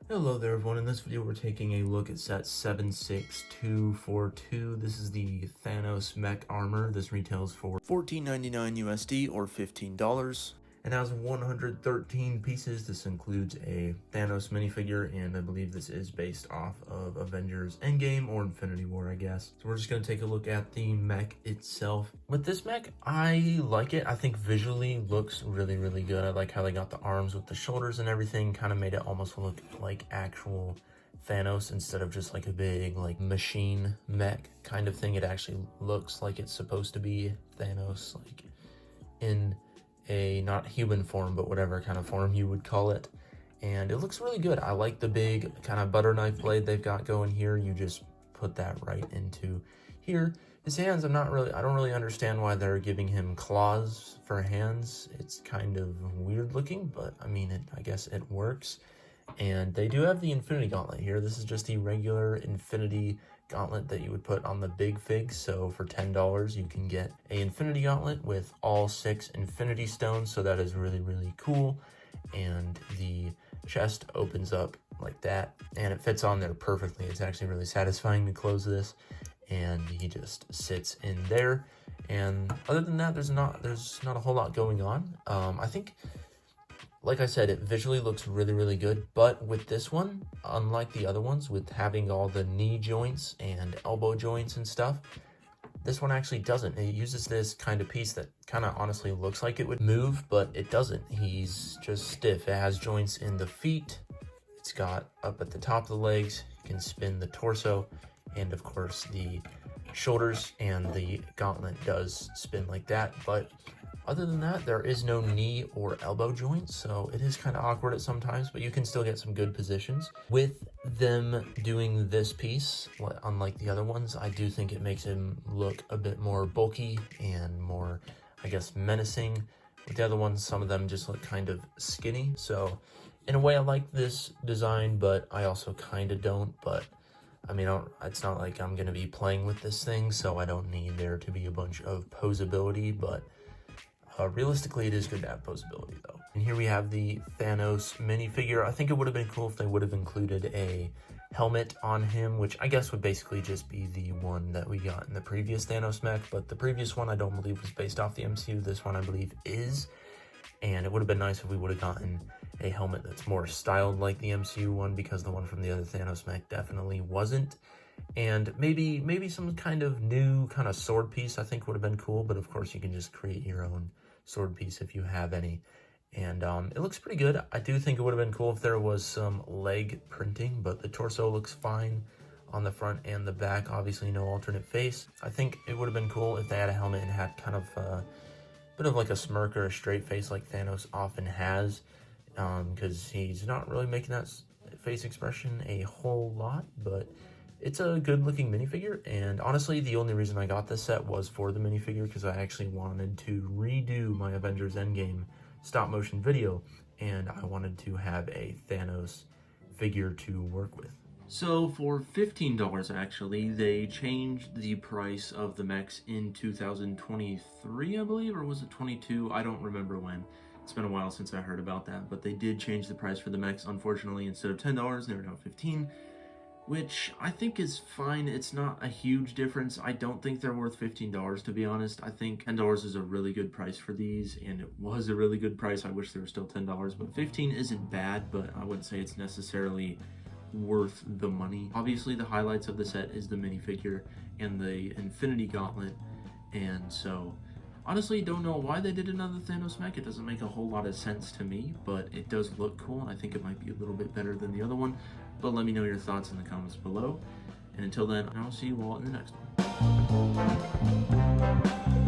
Hello there everyone, in this video we're taking a look at set 76242. This is the Thanos Mech armor. This retails for $14.99 USD or $15. It has 113 pieces. This includes a Thanos minifigure, and I believe this is based off of Avengers Endgame or Infinity War, I guess. So we're just going to take a look at the mech itself. With this mech, I like it. I think visually looks really, really good. I like how they got the arms with the shoulders and everything, kind of made it almost look like actual Thanos instead of just like a big like machine mech kind of thing. It actually looks like it's supposed to be Thanos, like in a not human form, but whatever kind of form you would call it. And it looks really good. I like the big kind of butter knife blade they've got going here. You just put that right into here. His hands, I don't really understand why they're giving him claws for hands. It's kind of weird looking, but I mean, I guess it works. And they do have the Infinity Gauntlet here. This is just the regular Infinity Gauntlet that you would put on the big fig. So for $10, you can get a Infinity Gauntlet with all 6 Infinity Stones. So that is really, really cool. And the chest opens up like that, and it fits on there perfectly. It's actually really satisfying to close this, and he just sits in there. And other than that, there's not a whole lot going on. I think, like I said, it visually looks really, really good, but with this one, unlike the other ones with having all the knee joints and elbow joints and stuff, this one actually doesn't. It uses this kind of piece that kind of honestly looks like it would move, but it doesn't. He's just stiff. It has joints in the feet. It's got up at the top of the legs. You can spin the torso, and of course the shoulders, and the gauntlet does spin like that, but other than that, there is no knee or elbow joint, so it is kind of awkward at sometimes, but you can still get some good positions. With them doing this piece, unlike the other ones, I do think it makes him look a bit more bulky and more, I guess, menacing. With the other ones, some of them just look kind of skinny, so in a way I like this design, but I also kind of don't. But I mean, it's not like I'm going to be playing with this thing, so I don't need there to be a bunch of posability, but realistically, it is good to have posability, though. And here we have the Thanos minifigure. I think it would have been cool if they would have included a helmet on him, which I guess would basically just be the one that we got in the previous Thanos mech. But the previous one I don't believe was based off the MCU. This one I believe is. And it would have been nice if we would have gotten a helmet that's more styled like the MCU one, because the one from the other Thanos mech definitely wasn't. And maybe some kind of new kind of sword piece I think would have been cool, but of course you can just create your own sword piece if you have any. And it looks pretty good. I do think it would have been cool if there was some leg printing, but the torso looks fine on the front and the back. Obviously no alternate face. I think it would have been cool if they had a helmet and had kind of a bit of like a smirk or a straight face like Thanos often has, because he's not really making that face expression a whole lot. But it's a good looking minifigure, and honestly the only reason I got this set was for the minifigure, because I actually wanted to redo my Avengers Endgame stop motion video, and I wanted to have a Thanos figure to work with. So for $15 actually, they changed the price of the mechs in 2023, I believe, or was it 22? I don't remember when. It's been a while since I heard about that, but they did change the price for the mechs. Unfortunately, instead of $10, they were now $15. Which I think is fine. It's not a huge difference. I don't think they're worth $15, to be honest. I think $10 is a really good price for these, and it was a really good price. I wish they were still $10, but $15 isn't bad, but I wouldn't say it's necessarily worth the money. Obviously, the highlights of the set is the minifigure and the Infinity Gauntlet, and so honestly, don't know why they did another Thanos mech. It doesn't make a whole lot of sense to me, but it does look cool, and I think it might be a little bit better than the other one. But let me know your thoughts in the comments below. And until then, I'll see you all in the next one.